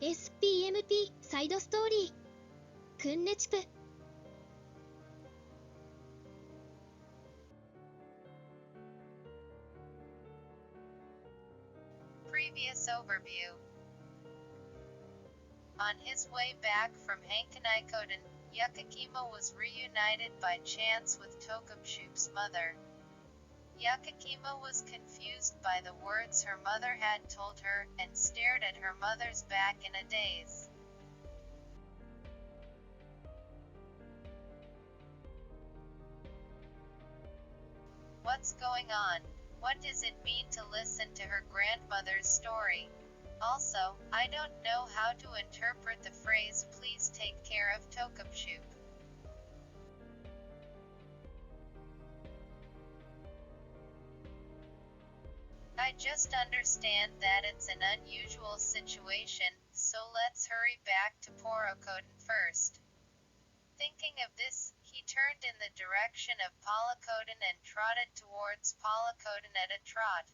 SPMP サイドストーリーくんねちぷ。 Previous overview. On his way back from Hankanikoden, Yukakima was reunited by chance with Tokubshupe's mother. Yukakima was confused by the words her mother had told her, and stared at her mother's back in a daze. What's going on? What does it mean to listen to her grandmother's story? Also, I don't know how to interpret the phrase "please take care of Tokubshupe." I just understand that it's an unusual situation, so let's hurry back to Porokoden first. Thinking of this, he turned in the direction of Palakoden and trotted towards Palakoden at a trot.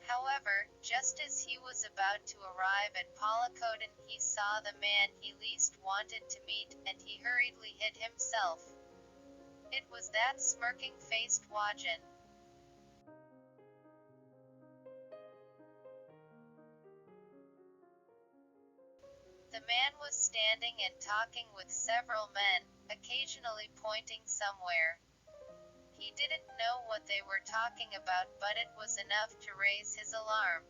However, just as he was about to arrive at Palakoden, he saw the man he least wanted to meet, and he hurriedly hid himself. It was that smirking-faced Wajin. The man was standing and talking with several men, occasionally pointing somewhere. He didn't know what they were talking about, but it was enough to raise his alarm.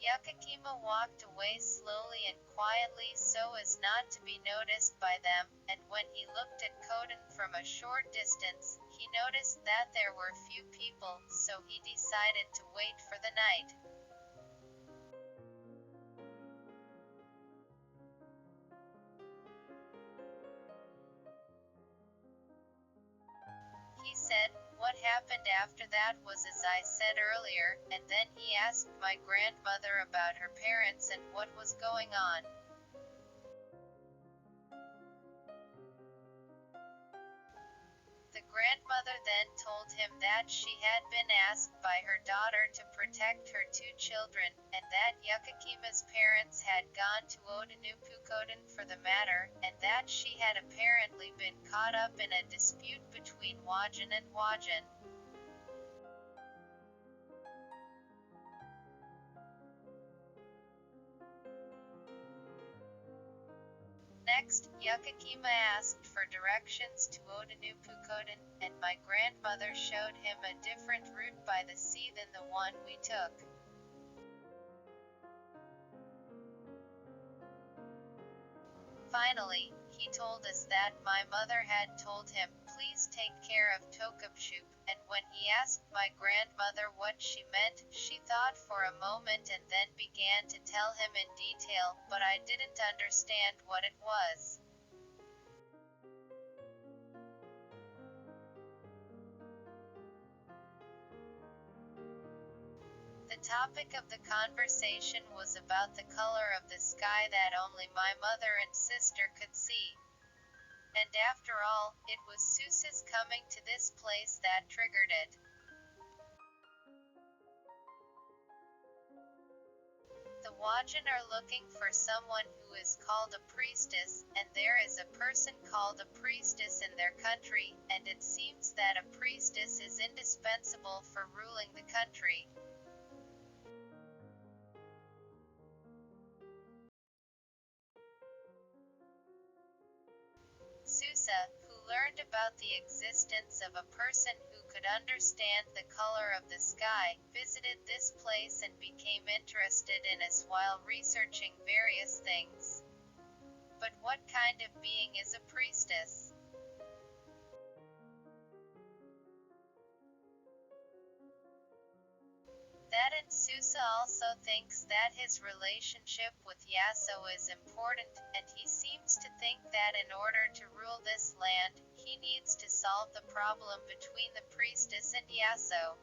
Yukakima walked away slowly and quietly so as not to be noticed by them, and when he looked at Koden from a short distance, he noticed that there were few people, so he decided to wait for the night. He said, "What happened after that was as I said earlier," and then he asked my grandmother about her parents and what was going on. The grandmother then told him that she had been asked by her daughter to protect her two children, and that Yukakima's parents had gone to Odanupukoden for the matter, and that she had apparently been caught up in a dispute between Wajin and Wajin. Next, Yukakima asked for directions to Odanupukoden, and my grandmother showed him a different route by the sea than the one we took. Finally, he told us that my mother had told him, "Please take care of Tokubshupe," and when he asked my grandmother what she meant, she thought for a moment and then began to tell him in detail, but I didn't understand what it was. The topic of the conversation was about the color of the sky that only my mother and sister could see. And after all, it was Susa's coming to this place that triggered it. The Wajin are looking for someone who is called a priestess, and there is a person called a priestess in their country, and it seems that a priestess is indispensable for ruling the country. Susa, who learned about the existence of a person who could understand the color of the sky, visited this place and became interested in us while researching various things. But what kind of being is a priestess? That and Susa also thinks that his relationship with Yaso is important, and he seems to think that in order to rule this land, he needs to solve the problem between the priestess and Yaso.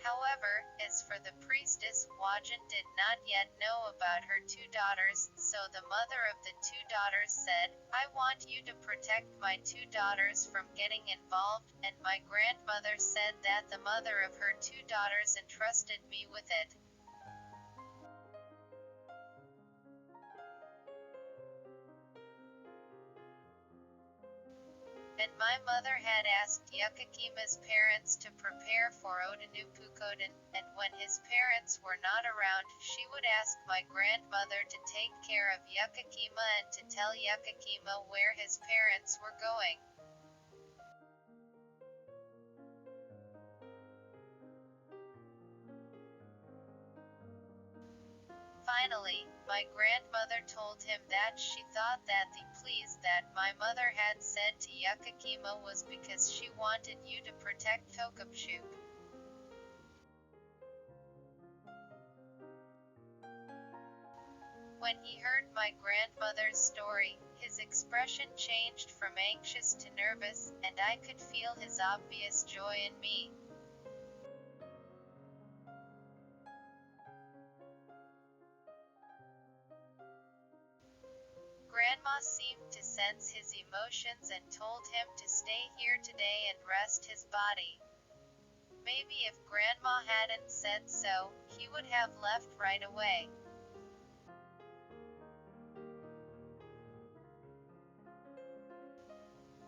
However, as for the priestess, Wajan did not yet know about her two daughters, so the mother of the two daughters said, "I want you to protect my two daughters from getting involved," and my grandmother said that the mother of her two daughters entrusted me with it. And my mother had asked Yukakima's parents to prepare for Odanupukoden, and when his parents were not around, she would ask my grandmother to take care of Yukakima and to tell Yukakima where his parents were going. Finally, my grandmother told him that she thought that the please that my mother had said to Yukakima was because she wanted you to protect Tokapshu. When he heard my grandmother's story, his expression changed from anxious to nervous, and I could feel his obvious joy in me. Grandma seemed to sense his emotions and told him to stay here today and rest his body. Maybe if Grandma hadn't said so, he would have left right away.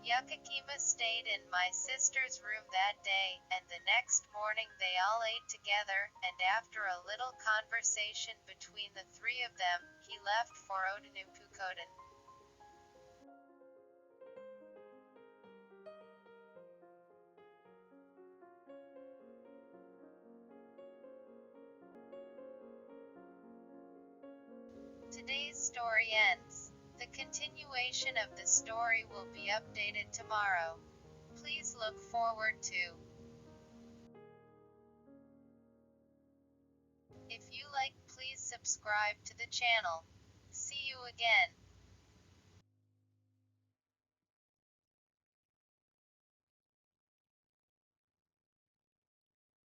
Yukakima stayed in my sister's room that day, and the next morning they all ate together, and after a little conversation between the three of them, he left for Odanupukoden. Today's story ends. The continuation of the story will be updated tomorrow. Please look forward to. If you like, please subscribe to the channel. See you again.